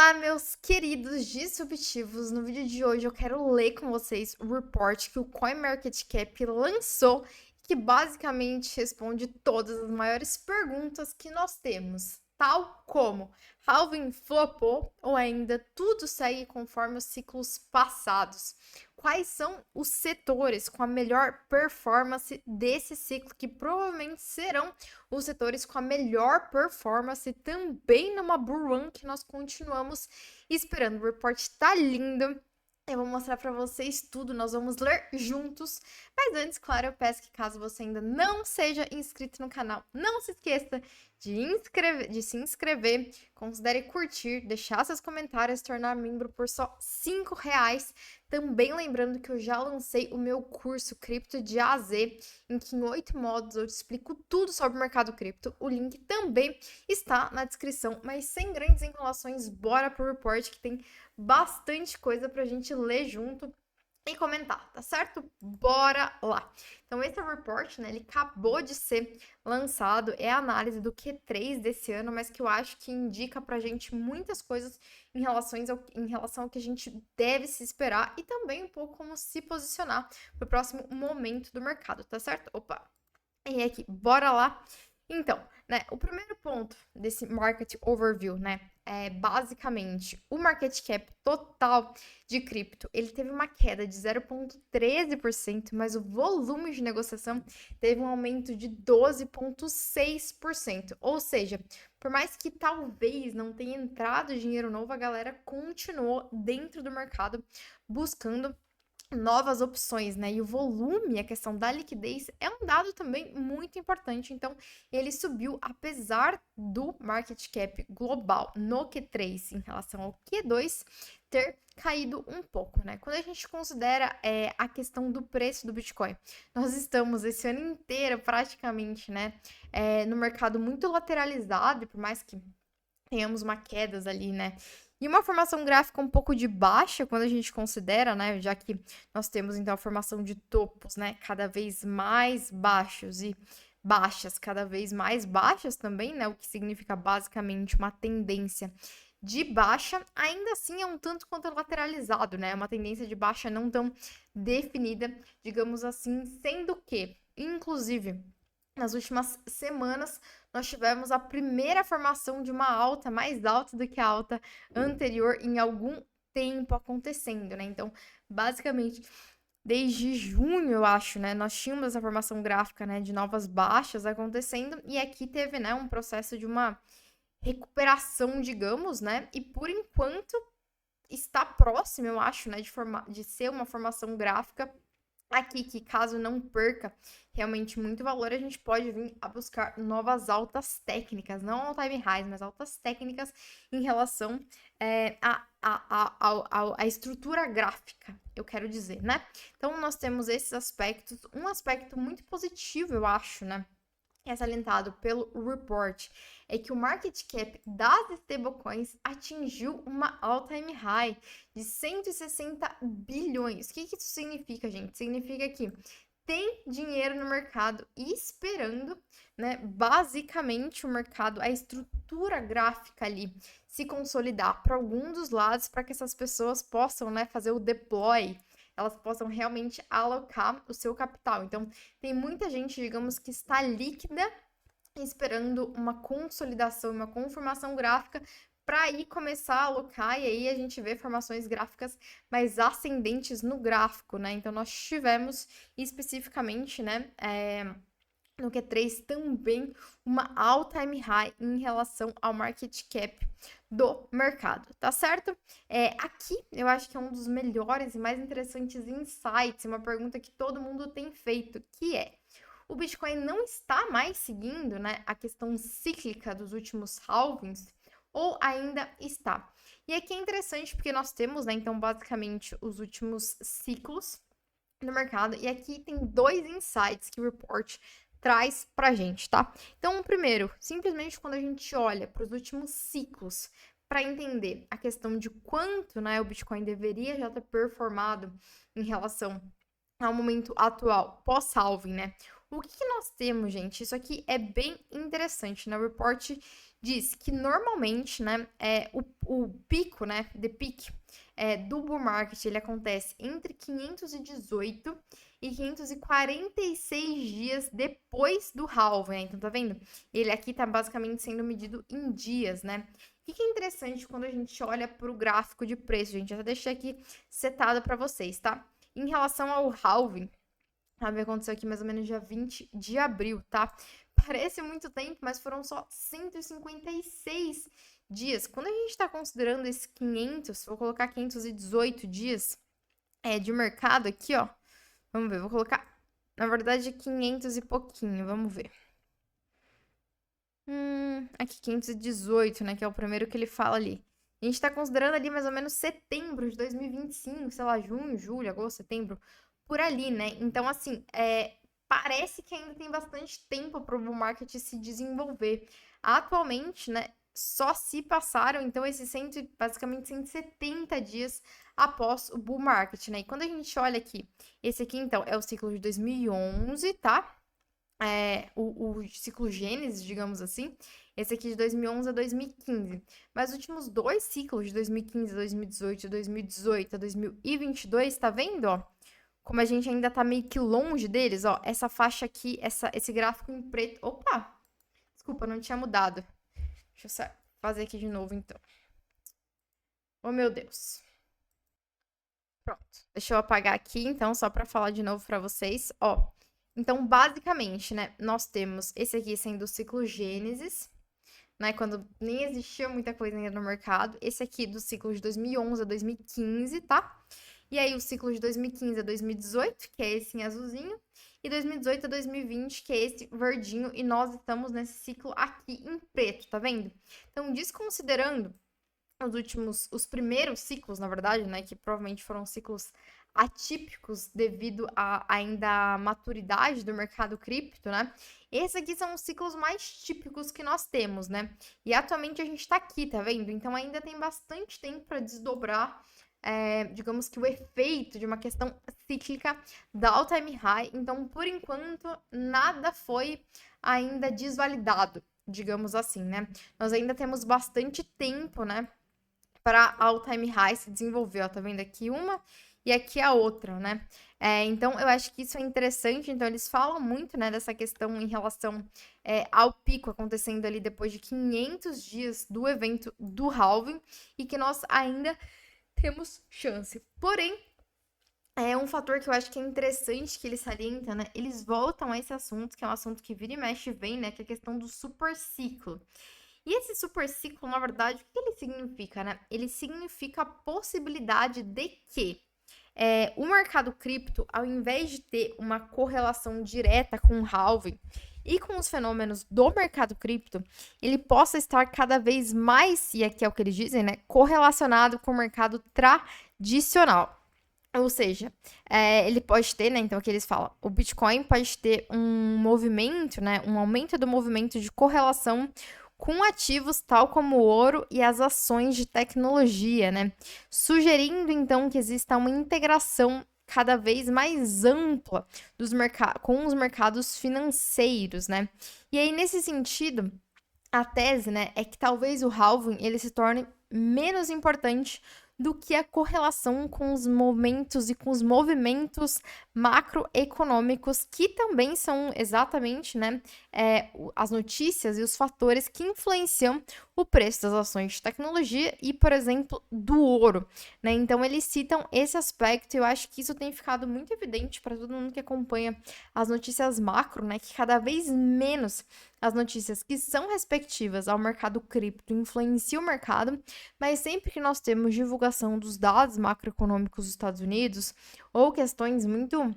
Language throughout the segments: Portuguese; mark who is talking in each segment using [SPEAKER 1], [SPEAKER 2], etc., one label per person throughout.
[SPEAKER 1] Olá, meus queridos disruptivos! No vídeo de hoje eu quero ler com vocês o report que o CoinMarketCap lançou, que basicamente responde todas as maiores perguntas que nós temos, tal como halving flopou ou ainda tudo segue conforme os ciclos passados. Quais são os setores com a melhor performance desse ciclo, que provavelmente serão os setores com a melhor performance também numa bull run que nós continuamos esperando. O report tá lindo. Eu vou mostrar para vocês tudo, nós vamos ler juntos. Mas antes, claro, eu peço que caso você ainda não seja inscrito no canal, não se esqueça de se inscrever, considere curtir, deixar seus comentários, se tornar membro por só R$ 5. Também lembrando que eu já lancei o meu curso Cripto de A a Z, em que em 8 modos eu te explico tudo sobre o mercado cripto. O link também está na descrição, mas sem grandes enrolações, bora pro report que tem bastante coisa pra gente ler junto e comentar, tá certo? Bora lá! Então, esse report, né, ele acabou de ser lançado, é a análise do Q3 desse ano, mas que eu acho que indica pra gente muitas coisas em relação ao que a gente deve se esperar e também um pouco como se posicionar pro próximo momento do mercado, tá certo? Opa! E aqui, bora lá! Então, né, o primeiro ponto desse market overview, né, é basicamente o market cap total de cripto, ele teve uma queda de 0,13%, mas o volume de negociação teve um aumento de 12,6%. Ou seja, por mais que talvez não tenha entrado dinheiro novo, a galera continuou dentro do mercado buscando novas opções, né? E o volume, a questão da liquidez, é um dado também muito importante. Então, ele subiu apesar do market cap global no Q3 em relação ao Q2 ter caído um pouco, né? Quando a gente considera a questão do preço do Bitcoin, nós estamos esse ano inteiro praticamente, né, no mercado muito lateralizado, e por mais que tenhamos uma quedas ali, né? E uma formação gráfica um pouco de baixa, quando a gente considera, né? Já que nós temos, então, a formação de topos, né? Cada vez mais baixos e baixas cada vez mais baixas também, né? O que significa basicamente uma tendência de baixa. Ainda assim, é um tanto quanto lateralizado, né? Uma tendência de baixa não tão definida, digamos assim, sendo que, inclusive, nas últimas semanas, nós tivemos a primeira formação de uma alta mais alta do que a alta anterior em algum tempo acontecendo, né? Então, basicamente, desde junho, eu acho, né? Nós tínhamos essa formação gráfica, né? De novas baixas acontecendo, e aqui teve, né? Um processo de uma recuperação, digamos, né? E por enquanto está próximo, eu acho, né? De ser uma formação gráfica aqui, que caso não perca realmente muito valor, a gente pode vir a buscar novas altas técnicas, não all time highs, mas altas técnicas em relação à estrutura gráfica, eu quero dizer, né? Então, nós temos esses aspectos, um aspecto muito positivo, eu acho, né? É salientado pelo report é que o market cap das stablecoins atingiu uma all-time high de 160 bilhões. O que isso significa, gente? Significa que tem dinheiro no mercado esperando, né, basicamente o mercado, a estrutura gráfica ali se consolidar para algum dos lados, para que essas pessoas possam, né, fazer o deploy, elas possam realmente alocar o seu capital. Então, tem muita gente, digamos, que está líquida, esperando uma consolidação, uma confirmação gráfica para aí começar a alocar, e aí a gente vê formações gráficas mais ascendentes no gráfico, né? Então, nós tivemos especificamente, né, no Q3 também uma all-time high em relação ao market cap do mercado, tá certo? Aqui eu acho que é um dos melhores e mais interessantes insights, uma pergunta que todo mundo tem feito, que é: o Bitcoin não está mais seguindo, né, a questão cíclica dos últimos halvings, ou ainda está? E aqui é interessante porque nós temos, né, então, basicamente, os últimos ciclos no mercado, e aqui tem dois insights que o report traz pra gente, tá? Então, o primeiro, simplesmente quando a gente olha para os últimos ciclos para entender a questão de quanto, né, o Bitcoin deveria já ter performado em relação ao momento atual, pós-halving, né? O que nós temos, gente? Isso aqui é bem interessante, né? O report diz que normalmente, né, o pico, né, the peak, do bull market, ele acontece entre 518 e 546 dias depois do halving, né? Então, tá vendo? Ele aqui tá basicamente sendo medido em dias, né? O que é interessante quando a gente olha para o gráfico de preço, gente? Eu já deixei aqui setado para vocês, tá? Em relação ao halving, aconteceu aqui mais ou menos dia 20 de abril, tá? Parece muito tempo, mas foram só 156 dias. Quando a gente está considerando esses 500, vou colocar 518 dias de mercado aqui, ó. Vamos ver, vou colocar, na verdade, 500 e pouquinho, vamos ver. Aqui 518, né, que é o primeiro que ele fala ali. A gente tá considerando ali mais ou menos setembro de 2025, sei lá, junho, julho, agosto, setembro, por ali, né? Então, assim, parece que ainda tem bastante tempo para o bull market se desenvolver. Atualmente, né, só se passaram, então, esses basicamente 170 dias após o bull market, né? E quando a gente olha aqui, esse aqui, então, é o ciclo de 2011, tá? O ciclo Gênesis, digamos assim, esse aqui de 2011 a 2015. Mas os últimos dois ciclos, de 2015 a 2018, de 2018 a 2022, tá vendo, ó? Como a gente ainda tá meio que longe deles, ó, essa faixa aqui, esse gráfico em preto. Opa! Desculpa, não tinha mudado. Deixa eu fazer aqui de novo, então. Oh, meu Deus. Pronto. Deixa eu apagar aqui, então, só para falar de novo para vocês, ó. Então, basicamente, né, nós temos esse aqui sendo o ciclo Gênesis, né, quando nem existia muita coisa ainda no mercado. Esse aqui do ciclo de 2011 a 2015, tá? E aí o ciclo de 2015 a 2018, que é esse em azulzinho, e 2018 a 2020, que é esse verdinho, e nós estamos nesse ciclo aqui em preto, tá vendo? Então, desconsiderando os primeiros ciclos, na verdade, né, que provavelmente foram ciclos atípicos devido a ainda a maturidade do mercado cripto, né? Esses aqui são os ciclos mais típicos que nós temos, né? E atualmente a gente tá aqui, tá vendo? Então ainda tem bastante tempo para desdobrar, digamos que o efeito de uma questão cíclica da all-time high. Então, por enquanto, nada foi ainda desvalidado, digamos assim, né? Nós ainda temos bastante tempo, né, para all-time high se desenvolver, ó, tá vendo aqui uma e aqui a outra, né? Então, eu acho que isso é interessante. Então, eles falam muito, né, dessa questão em relação ao pico acontecendo ali depois de 500 dias do evento do halving e que nós ainda temos chance. Porém, é um fator que eu acho que é interessante que eles salientam, né? Eles voltam a esse assunto, que é um assunto que vira e mexe vem, né? Que é a questão do super ciclo. E esse super ciclo, na verdade, o que ele significa, né? Ele significa a possibilidade de que o mercado cripto, ao invés de ter uma correlação direta com o halving e com os fenômenos do mercado cripto, ele possa estar cada vez mais, e aqui é o que eles dizem, né? Correlacionado com o mercado tradicional. Ou seja, ele pode ter, né? Então, aqui eles falam, o Bitcoin pode ter um movimento, né? Um aumento do movimento de correlação com ativos tal como o ouro e as ações de tecnologia, né? Sugerindo, então, que exista uma integração cada vez mais ampla com os mercados financeiros, né? E aí, nesse sentido, a tese, né, é que talvez o halving ele se torne menos importante do que a correlação com os momentos e com os movimentos macroeconômicos, que também são exatamente, né, as notícias e os fatores que influenciam o preço das ações de tecnologia e, por exemplo, do ouro, né? Então, eles citam esse aspecto e eu acho que isso tem ficado muito evidente para todo mundo que acompanha as notícias macro, né, que cada vez menos as notícias que são respectivas ao mercado cripto influenciam o mercado, mas sempre que nós temos divulgação dos dados macroeconômicos dos Estados Unidos ou questões muito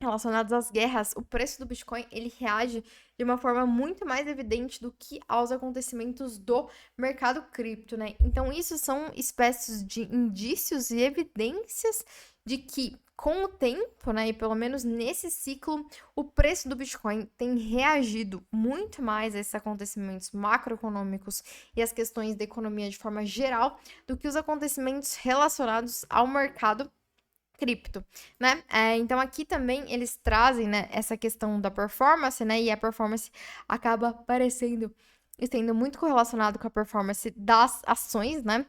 [SPEAKER 1] relacionadas às guerras, o preço do Bitcoin ele reage de uma forma muito mais evidente do que aos acontecimentos do mercado cripto, né? Então, isso são espécies de indícios e evidências de que com o tempo, né, e pelo menos nesse ciclo, o preço do Bitcoin tem reagido muito mais a esses acontecimentos macroeconômicos e as questões da economia de forma geral do que os acontecimentos relacionados ao mercado cripto, né? Então aqui também eles trazem, né, essa questão da performance, né? E a performance acaba aparecendo estando muito correlacionado com a performance das ações, né?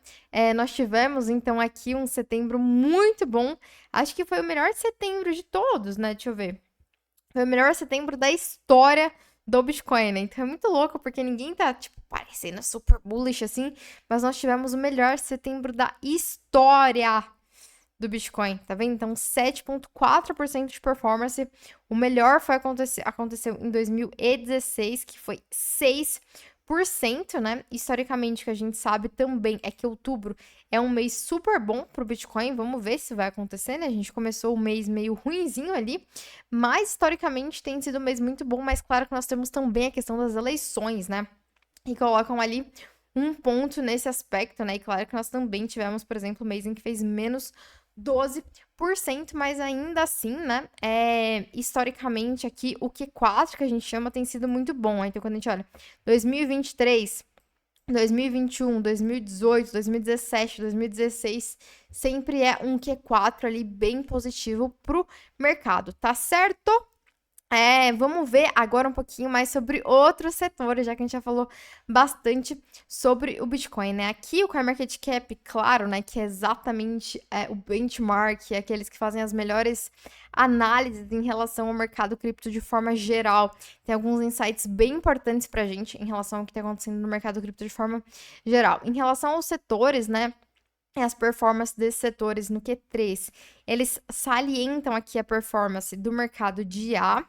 [SPEAKER 1] Nós tivemos, então, aqui um setembro muito bom. Acho que foi o melhor setembro de todos, né? Deixa eu ver. Foi o melhor setembro da história do Bitcoin, né? Então é muito louco, porque ninguém tá, tipo, parecendo super bullish assim, mas nós tivemos o melhor setembro da história do Bitcoin, tá vendo? Então, 7,4% de performance. O melhor aconteceu em 2016, que foi 6%, né? Historicamente, o que a gente sabe também é que outubro é um mês super bom pro Bitcoin. Vamos ver se vai acontecer, né? A gente começou o mês meio ruinzinho ali, mas historicamente tem sido um mês muito bom, mas claro que nós temos também a questão das eleições, né? E colocam ali um ponto nesse aspecto, né? E claro que nós também tivemos, por exemplo, um mês em que fez menos 12%, mas ainda assim, né? Historicamente aqui, o Q4 que a gente chama tem sido muito bom. Então, quando a gente olha 2023, 2021, 2018, 2017, 2016, sempre é um Q4 ali bem positivo pro mercado, tá certo? Vamos ver agora um pouquinho mais sobre outros setores, já que a gente já falou bastante sobre o Bitcoin, né? Aqui o CoinMarketCap, claro, né, que é exatamente o benchmark, aqueles que fazem as melhores análises em relação ao mercado cripto de forma geral. Tem alguns insights bem importantes pra gente em relação ao que está acontecendo no mercado cripto de forma geral. Em relação aos setores, né? As performances desses setores no Q3, eles salientam aqui a performance do mercado de IA,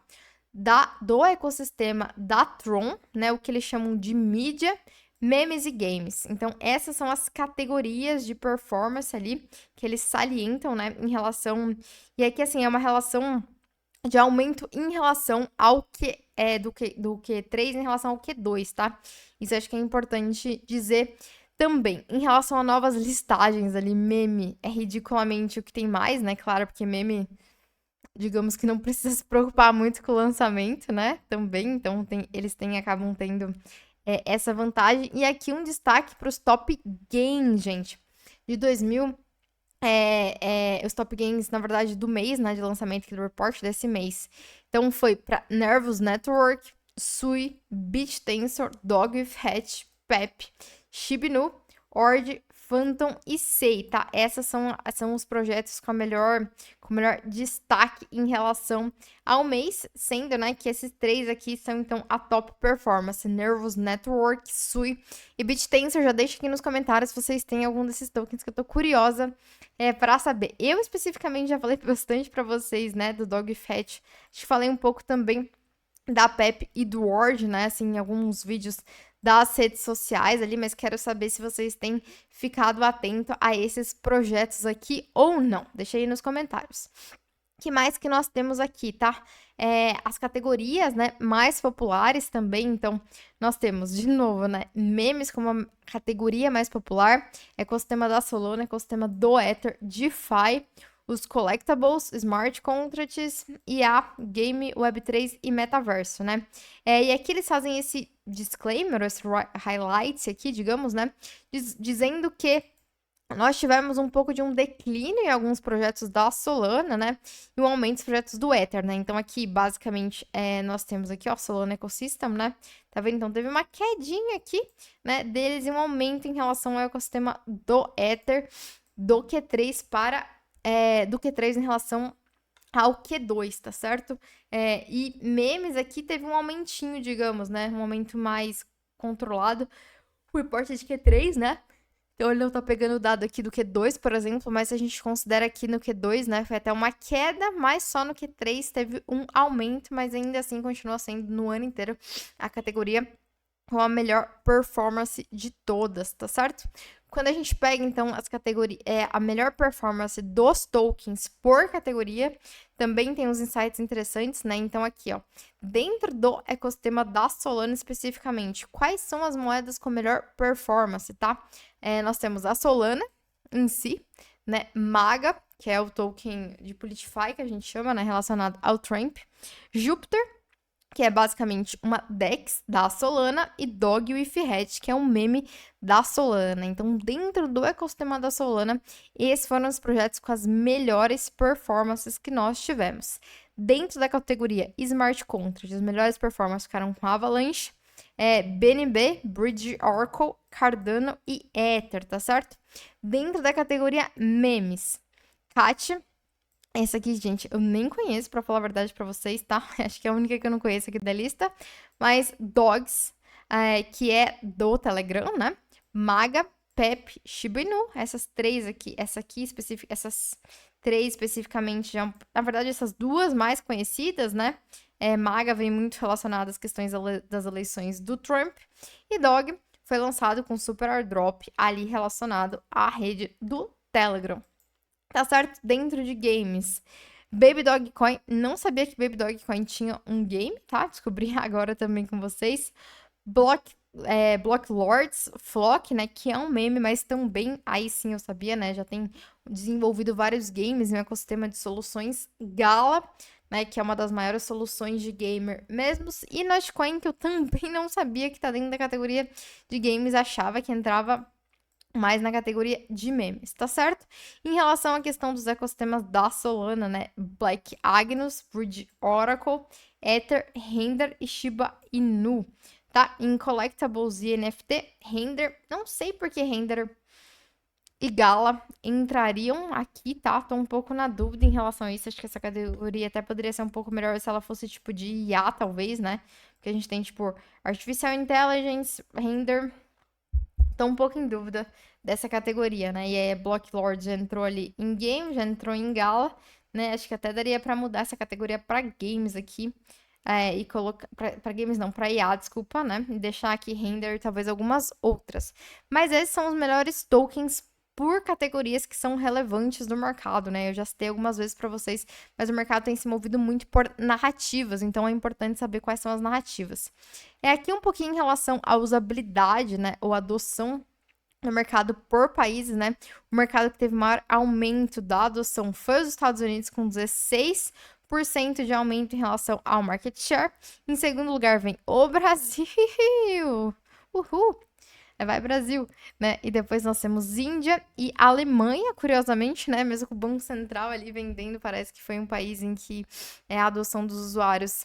[SPEAKER 1] do ecossistema da Tron, né, o que eles chamam de mídia, memes e games. Então, essas são as categorias de performance ali que eles salientam, né, em relação... E aqui, assim, é uma relação de aumento em relação ao do Q3 em relação ao Q2, tá? Isso acho que é importante dizer também. Em relação a novas listagens ali, meme é ridiculamente o que tem mais, né? Claro, porque meme, digamos que não precisa se preocupar muito com o lançamento, né? Também, então acabam tendo essa vantagem. E aqui um destaque para os top gains, gente, de 2000. Os top gains, na verdade, do mês, né, de lançamento aqui do report desse mês. Então, foi para Nervous Network, Sui, BitTensor, Dogwifhat, PEP, Shibinu, Ord, Phantom e Sei, tá? Esses são os projetos com melhor destaque em relação ao mês, sendo, né, que esses três aqui são, então, a top performance. Nervous Network, Sui e BitTensor. Já deixa aqui nos comentários se vocês têm algum desses tokens que eu tô curiosa para saber. Eu, especificamente, já falei bastante para vocês, né, do Dogwifhat. Acho que falei um pouco também da PEP e do Word, né, assim, em alguns vídeos das redes sociais ali, mas quero saber se vocês têm ficado atento a esses projetos aqui ou não. Deixa aí nos comentários. Que mais que nós temos aqui, tá? As categorias, né, mais populares também. Então, nós temos, de novo, né, memes como a categoria mais popular, ecossistema da Solana, ecossistema do Ether, DeFi, os collectibles, smart contracts, IA, game, Web3 e metaverso, né? E aqui eles fazem esse disclaimer, esse highlight aqui, digamos, né? Dizendo que nós tivemos um pouco de um declínio em alguns projetos da Solana, né? E um aumento dos projetos do Ether, né? Então, aqui, basicamente, nós temos aqui, ó, Solana Ecosystem, né? Tá vendo? Então, teve uma quedinha aqui, né? Deles e um aumento em relação ao ecossistema do Ether, do Q3 do Q3 em relação ao Q2, tá certo? E memes aqui teve um aumentinho, digamos, né? Um aumento mais controlado. O report é de Q3, né? Então, ele não tá pegando o dado aqui do Q2, por exemplo, mas se a gente considera aqui no Q2, né, foi até uma queda, mas só no Q3 teve um aumento, mas ainda assim continua sendo no ano inteiro a categoria com a melhor performance de todas, tá certo? Quando a gente pega, então, as categorias, a melhor performance dos tokens por categoria, também tem uns insights interessantes, né? Então, aqui, ó, dentro do ecossistema da Solana especificamente, quais são as moedas com melhor performance, tá? Nós temos a Solana em si, né? Maga, que é o token de Politify, que a gente chama, né? Relacionado ao Tramp. Jupiter, que é basicamente uma DEX da Solana, e Dog with Hat, que é um meme da Solana. Então, dentro do ecossistema da Solana, esses foram os projetos com as melhores performances que nós tivemos. Dentro da categoria Smart Contract, as melhores performances ficaram com Avalanche, BNB, Bridge Oracle, Cardano e Ether, tá certo? Dentro da categoria Memes, Cat. Essa aqui, gente, eu nem conheço, pra falar a verdade pra vocês, tá? Acho que é a única que eu não conheço aqui da lista. Mas Dogs, que é do Telegram, né? Maga, Pep, Shiba Inu. Essas três aqui, essas três especificamente, já, na verdade, essas duas mais conhecidas, né? Maga vem muito relacionada às questões das eleições do Trump. E Dog foi lançado com super airdrop ali relacionado à rede do Telegram. Tá certo? Dentro de games. Baby Dogecoin, não sabia que Baby Dogecoin tinha um game, tá? Descobri agora também com vocês. Block Lords, Flock, né? Que é um meme, mas também, aí sim eu sabia, né? Já tem desenvolvido vários games em um ecossistema de soluções. Gala, né? Que é uma das maiores soluções de gamer mesmos. E Notcoin, que eu também não sabia que tá dentro da categoria de games, achava que entrava mais na categoria de memes, tá certo? Em relação à questão dos ecossistemas da Solana, né? Black Agnus, Bridge Oracle, Ether, Render e Shiba Inu, tá? Em Collectibles e NFT, Render, não sei por que Render e Gala entrariam aqui, tá? Tô um pouco na dúvida em relação a isso. Acho que essa categoria até poderia ser um pouco melhor se ela fosse tipo de IA, talvez, né? Porque a gente tem, tipo, Artificial Intelligence, Render. Tô um pouco em dúvida dessa categoria, né? E aí, Block Lord já entrou ali em game, já entrou em Gala, né? Acho que até daria pra mudar essa categoria pra games aqui. E colocar. Pra games não, pra IA, desculpa, né? E deixar aqui render talvez algumas outras. Mas esses são os melhores tokens por categorias que são relevantes do mercado, né? Eu já citei algumas vezes pra vocês, mas o mercado tem se movido muito por narrativas, então é importante saber quais são as narrativas. Aqui um pouquinho em relação à usabilidade, né, ou adoção no mercado por países, né? O mercado que teve maior aumento da adoção foi os Estados Unidos, com 16% de aumento em relação ao market share. Em segundo lugar vem o Brasil. Uhul! Vai Brasil, né? E depois nós temos Índia e Alemanha, curiosamente, né? Mesmo com o Banco Central ali vendendo, parece que foi um país em que a adoção dos usuários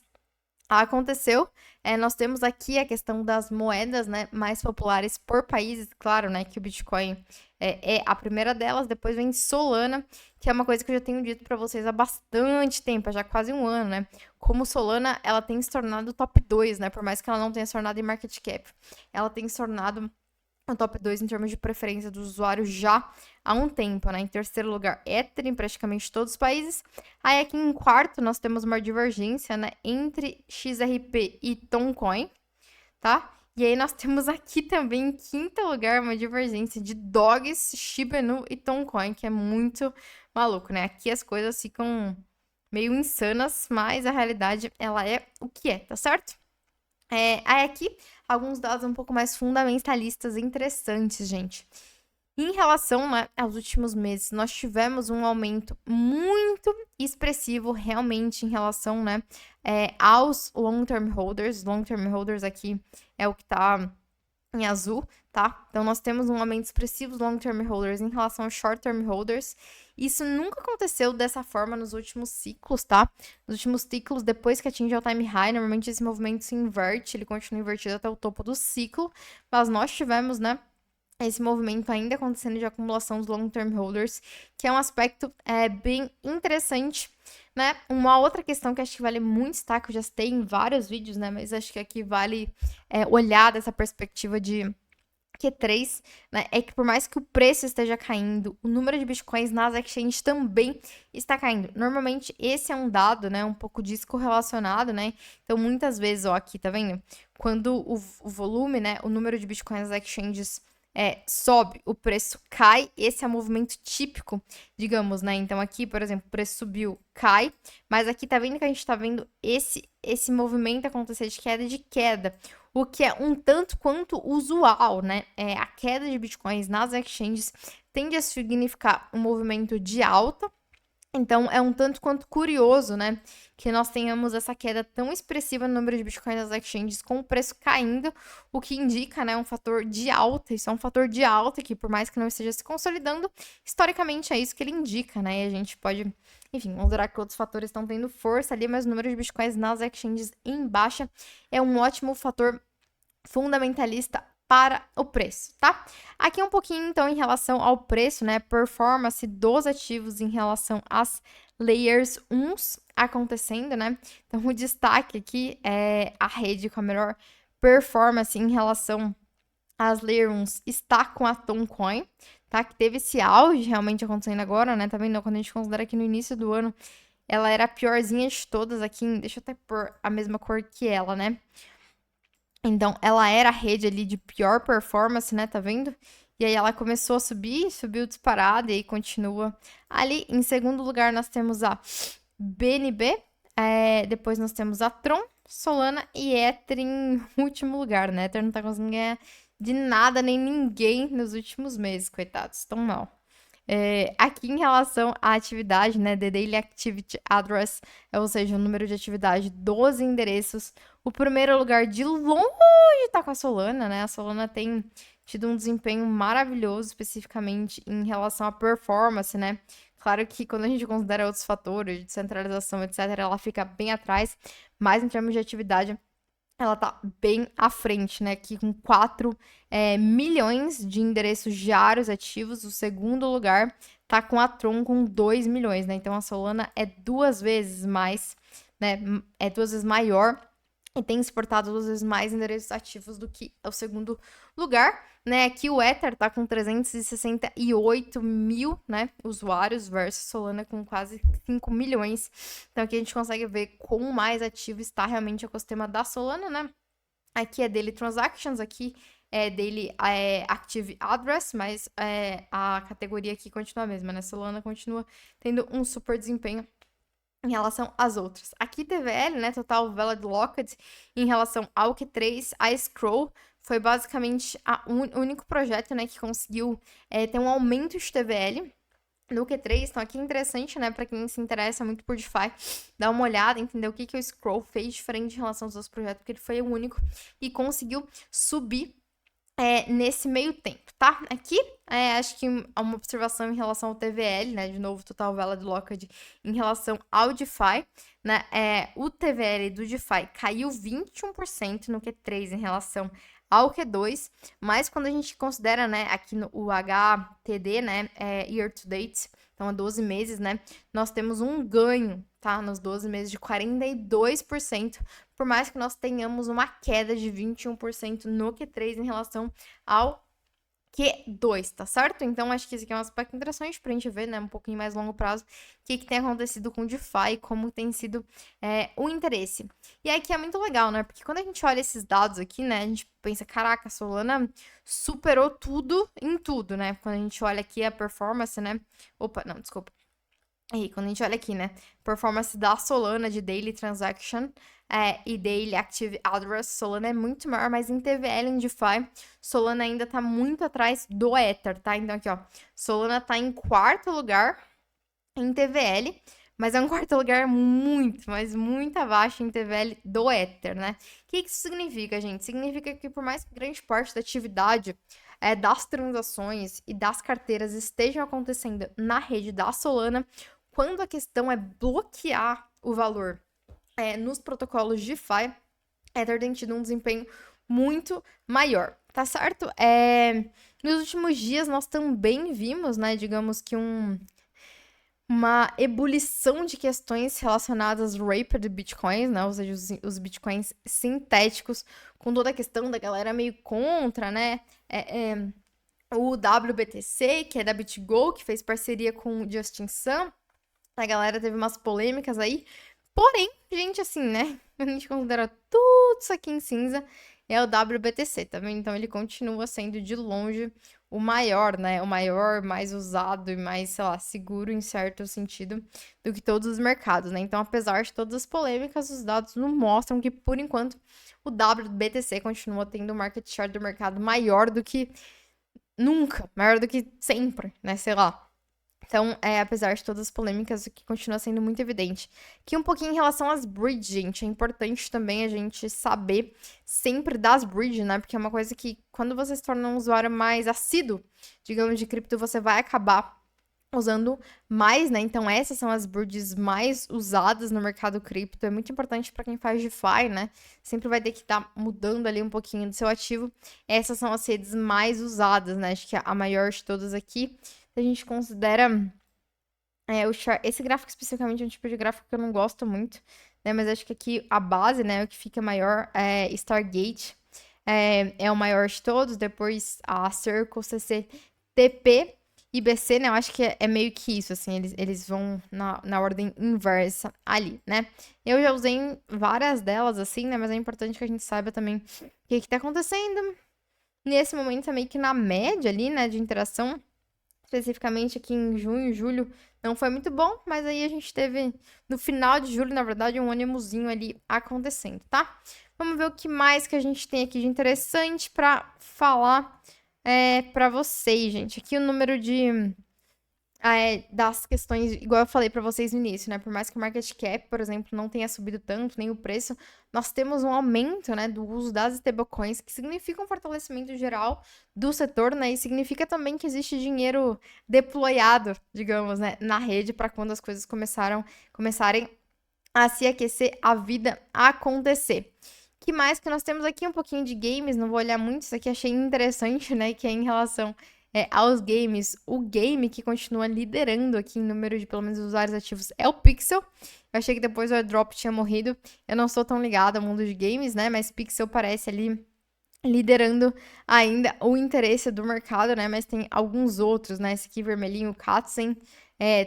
[SPEAKER 1] aconteceu. Nós temos aqui a questão das moedas, né, mais populares por países. Claro, né, que o Bitcoin é a primeira delas. Depois vem Solana, que é uma coisa que eu já tenho dito para vocês há bastante tempo, já quase um ano, né? Como Solana, ela tem se tornado top 2, né? Por mais que ela não tenha se tornado em market cap, ela tem se tornado o top 2 em termos de preferência dos usuários já há um tempo, né? Em terceiro lugar, Ether em praticamente todos os países. Aí aqui em quarto nós temos uma divergência, né, entre XRP e Toncoin, tá? E aí nós temos aqui também em quinto lugar uma divergência de Dogs, Shiba Inu e Toncoin, que é muito maluco, né? Aqui as coisas ficam meio insanas, mas a realidade ela é o que é, tá certo? Aí aqui, alguns dados um pouco mais fundamentalistas e interessantes, gente. Em relação, né, aos últimos meses, nós tivemos um aumento muito expressivo realmente em relação, né, aos long-term holders. Long-term holders aqui é o que tá em azul, tá? Então, nós temos um aumento expressivo dos long-term holders em relação aos short-term holders. Isso nunca aconteceu dessa forma nos últimos ciclos, tá? Nos últimos ciclos, depois que atinge o time high, normalmente esse movimento se inverte, ele continua invertido até o topo do ciclo. Mas nós tivemos, né, esse movimento ainda acontecendo de acumulação dos long-term holders, que é um aspecto bem interessante, né? Uma outra questão que acho que vale muito destaque, eu já citei em vários vídeos, né? Mas acho que aqui vale olhar dessa perspectiva de Q3, né? É que por mais que o preço esteja caindo, o número de bitcoins nas exchanges também está caindo. Normalmente, esse é um dado, né? Um pouco descorrelacionado, né? Então, muitas vezes, ó, aqui, tá vendo? Quando o volume, né? O número de bitcoins nas exchanges sobe, o preço cai, esse é o movimento típico, digamos, né? Então aqui, por exemplo, o preço subiu, cai, mas aqui tá vendo que a gente tá vendo esse movimento acontecer de queda, o que é um tanto quanto usual, né? A queda de bitcoins nas exchanges tende a significar um movimento de alta, Então, é um tanto quanto curioso, né, que nós tenhamos essa queda tão expressiva no número de Bitcoin nas exchanges com o preço caindo, o que indica, né, um fator de alta. Isso é um fator de alta que, por mais que não esteja se consolidando, historicamente é isso que ele indica, né, e a gente pode, enfim, considerar que outros fatores estão tendo força ali, mas o número de Bitcoins nas exchanges em baixa é um ótimo fator fundamentalista para o preço, tá? Aqui um pouquinho, então, em relação ao preço, né? Performance dos ativos em relação às layers 1 acontecendo, né? Então, o destaque aqui é a rede com a melhor performance em relação às layers 1 está com a Toncoin, tá? Que teve esse auge realmente acontecendo agora, né? Tá vendo? Quando a gente considera que no início do ano ela era a piorzinha de todas aqui, deixa eu até pôr a mesma cor que ela, né? Então, ela era a rede ali de pior performance, né? Tá vendo? E aí ela começou a subir, subiu disparado e aí continua. Ali, em segundo lugar, nós temos a BNB. Depois nós temos a Tron, Solana e Ether em último lugar, né? Ether não tá conseguindo ganhar de nada nem ninguém nos últimos meses, coitados. Tão mal. Aqui em relação à atividade, né, The Daily Activity Address, ou seja, o número de atividade dos endereços, o primeiro lugar de longe está com a Solana, né? A Solana tem tido um desempenho maravilhoso, especificamente em relação à performance, né? Claro que quando a gente considera outros fatores, de descentralização, etc., ela fica bem atrás, mas em termos de atividade, ela tá bem à frente, né? Aqui com 4 milhões de endereços diários ativos. O segundo lugar tá com a Tron com 2 milhões, né? Então a Solana é 2 vezes mais, né? É 2 vezes maior e tem exportado 2 vezes mais endereços ativos do que o segundo lugar, né? Aqui o Ether tá com 368 mil, né, usuários versus Solana com quase 5 milhões. Então aqui a gente consegue ver como mais ativo está realmente o ecossistema da Solana, né? Aqui é Daily Transactions, aqui é Daily Active Address, mas a categoria aqui continua a mesma, né? Solana continua tendo um super desempenho em relação às outras. Aqui TVL, né, Total Valid Locked, em relação ao Q3, a Scroll foi basicamente o único projeto, né, que conseguiu ter um aumento de TVL no Q3. Então aqui é interessante, né, para quem se interessa muito por DeFi, dar uma olhada, entender o que o Scroll fez diferente em relação aos outros projetos, porque ele foi o único e conseguiu subir nesse meio tempo, tá? Aqui, acho que há uma observação em relação ao TVL, né? De novo, Total Valid Locked em relação ao DeFi, né? O TVL do DeFi caiu 21% no Q3 em relação ao Q2, mas quando a gente considera, né, aqui o HTD, né, year to date, então há 12 meses, né, nós temos um ganho, tá, nos 12 meses de 42%, por mais que nós tenhamos uma queda de 21% no Q3 em relação ao Q2, tá certo? Então, acho que esse aqui é um aspecto interessante pra gente ver, né, um pouquinho mais longo prazo, o que tem acontecido com o DeFi e como tem sido o interesse. E aqui é muito legal, né, porque quando a gente olha esses dados aqui, né, a gente pensa, caraca, a Solana superou tudo em tudo, né? Quando a gente olha aqui a performance, né, opa, não, desculpa. E quando a gente olha aqui, né, performance da Solana de Daily Transaction e Daily Active Address, Solana é muito maior, mas em TVL, em DeFi, Solana ainda tá muito atrás do Ether, tá? Então aqui, ó, Solana tá em quarto lugar em TVL, mas é um quarto lugar muito, mas muito abaixo em TVL do Ether, né? O que isso significa, gente? Significa que por mais que grande parte da atividade das transações e das carteiras estejam acontecendo na rede da Solana, quando a questão é bloquear o valor nos protocolos DeFi, Ether tem tido um desempenho muito maior, tá certo? Nos últimos dias nós também vimos, né, digamos que uma ebulição de questões relacionadas ao Wrapped Bitcoins, né, ou seja, os Bitcoins sintéticos, com toda a questão da galera meio contra, né, o WBTC, que é da BitGo, que fez parceria com o Justin Sun. A galera teve umas polêmicas aí. Porém, gente, assim, né? A gente considera tudo isso aqui em cinza. É o WBTC, tá vendo? Então ele continua sendo de longe o maior, né? O maior, mais usado e mais, sei lá, seguro em certo sentido do que todos os mercados, né? Então, apesar de todas as polêmicas, os dados não mostram que, por enquanto, o WBTC continua tendo um market share do mercado maior do que nunca, maior do que sempre, né? Sei lá. Então, apesar de todas as polêmicas, o que continua sendo muito evidente. Que um pouquinho em relação às bridges, gente, é importante também a gente saber sempre das bridges, né? Porque é uma coisa que, quando você se torna um usuário mais assíduo, digamos, de cripto, você vai acabar usando mais, né? Então, essas são as bridges mais usadas no mercado cripto. É muito importante para quem faz DeFi, né? Sempre vai ter que estar mudando ali um pouquinho do seu ativo. Essas são as redes mais usadas, né? Acho que a maior de todas aqui. A gente considera esse gráfico especificamente é um tipo de gráfico que eu não gosto muito, né? Mas acho que aqui a base, né, o que fica maior é Stargate, é o maior de todos. Depois a Circle, CC, TP e BC, né? Eu acho que é meio que isso, assim, eles vão na ordem inversa ali, né? Eu já usei várias delas, assim, né? Mas é importante que a gente saiba também o que tá acontecendo. Nesse momento é meio que na média ali, né, de interação. Especificamente aqui em junho, julho, não foi muito bom, mas aí a gente teve no final de julho, na verdade, um ânimozinho ali acontecendo, tá? Vamos ver o que mais que a gente tem aqui de interessante para falar para vocês, gente. Aqui o número de das questões, igual eu falei para vocês no início, né? Por mais que o market cap, por exemplo, não tenha subido tanto, nem o preço, nós temos um aumento, né, do uso das stablecoins, que significa um fortalecimento geral do setor, né? E significa também que existe dinheiro deployado, digamos, né, na rede para quando as coisas começarem a se aquecer, a vida a acontecer. Que mais que nós temos aqui? Um pouquinho de games, não vou olhar muito, isso aqui achei interessante, né? Que é em relação aos games. O game que continua liderando aqui em número de, pelo menos, usuários ativos é o Pixel. Eu achei que depois o airdrop tinha morrido. Eu não sou tão ligada ao mundo de games, né? Mas Pixel parece ali liderando ainda o interesse do mercado, né? Mas tem alguns outros, né? Esse aqui vermelhinho, o Katzen,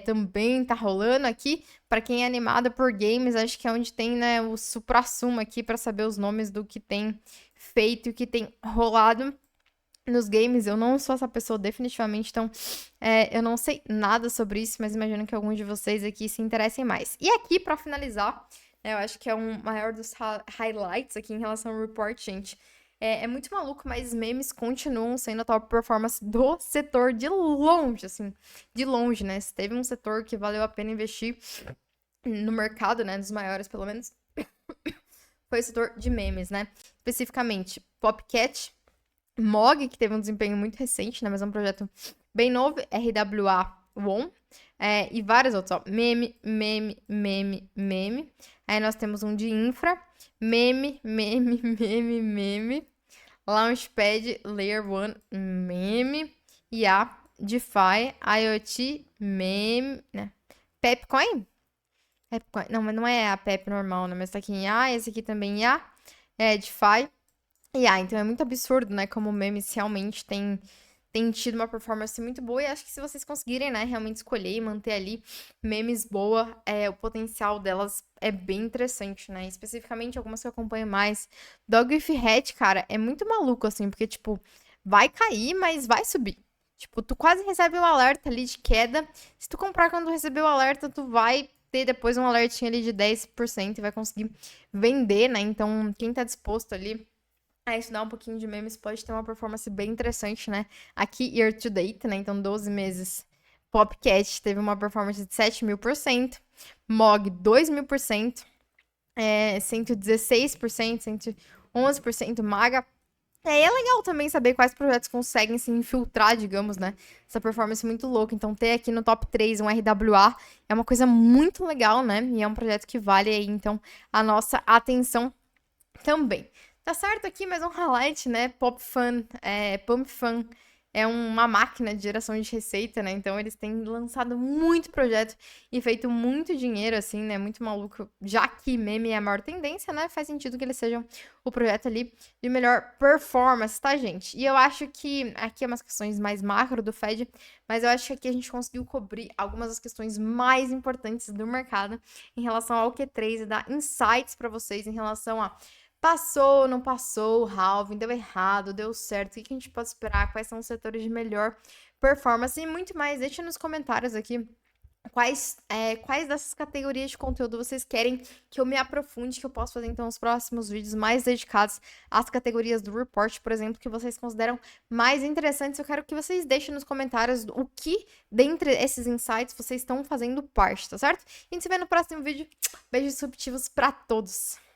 [SPEAKER 1] também tá rolando aqui. Para quem é animado por games, acho que é onde tem, né, o suprassumo aqui para saber os nomes do que tem feito e o que tem rolado nos games. Eu não sou essa pessoa definitivamente, então eu não sei nada sobre isso, mas imagino que alguns de vocês aqui se interessem mais. E aqui, para finalizar, eu acho que é um maior dos highlights aqui em relação ao report, gente. É muito maluco, mas memes continuam sendo a top performance do setor de longe, assim, de longe, né? Se teve um setor que valeu a pena investir no mercado, né, dos maiores pelo menos, foi o setor de memes, né? Especificamente, Popcat, Mog, que teve um desempenho muito recente, né? Mas é um projeto bem novo, RWA One, e vários outros, ó. Meme, meme, meme, meme. Aí nós temos um de infra, meme, meme, meme, meme. Launchpad, Layer 1, meme. IA, DeFi, IoT, meme, né? Pepcoin? Pepcoin. Não, mas não é a Pep normal, né? Mas tá aqui em IA, esse aqui também em IA. DeFi. Então é muito absurdo, né? Como memes realmente tem tido uma performance muito boa. E acho que se vocês conseguirem, né, realmente escolher e manter ali memes boa, o potencial delas é bem interessante, né? Especificamente algumas que eu acompanho mais. Dog with Hat, cara, é muito maluco, assim, porque, tipo, vai cair, mas vai subir. Tipo, tu quase recebe um alerta ali de queda. Se tu comprar quando receber o alerta, tu vai ter depois um alertinho ali de 10% e vai conseguir vender, né? Então, quem tá disposto ali estudar um pouquinho de memes pode ter uma performance bem interessante, né? Aqui, year to date, né? Então, 12 meses. Popcat teve uma performance de 7.000%. Mog, 2.000%. 116%, 111%. Maga. É legal também saber quais projetos conseguem se infiltrar, digamos, né? Essa performance muito louca. Então, ter aqui no top 3 um RWA é uma coisa muito legal, né? E é um projeto que vale aí, então, a nossa atenção também. Tá certo aqui, mais um highlight, né? PumpFun é uma máquina de geração de receita, né? Então eles têm lançado muito projeto e feito muito dinheiro, assim, né? Muito maluco. Já que meme é a maior tendência, né? Faz sentido que eles sejam o projeto ali de melhor performance, tá, gente? E eu acho que aqui é umas questões mais macro do Fed, mas eu acho que aqui a gente conseguiu cobrir algumas das questões mais importantes do mercado em relação ao Q3 e dar insights para vocês em relação a passou, não passou, o halving, deu errado, deu certo, o que a gente pode esperar, quais são os setores de melhor performance e muito mais. Deixa nos comentários aqui quais dessas categorias de conteúdo vocês querem que eu me aprofunde, que eu possa fazer, então, os próximos vídeos mais dedicados às categorias do report, por exemplo, que vocês consideram mais interessantes. Eu quero que vocês deixem nos comentários o que, dentre esses insights, vocês estão fazendo parte, tá certo? E a gente se vê no próximo vídeo. Beijos subjetivos pra todos!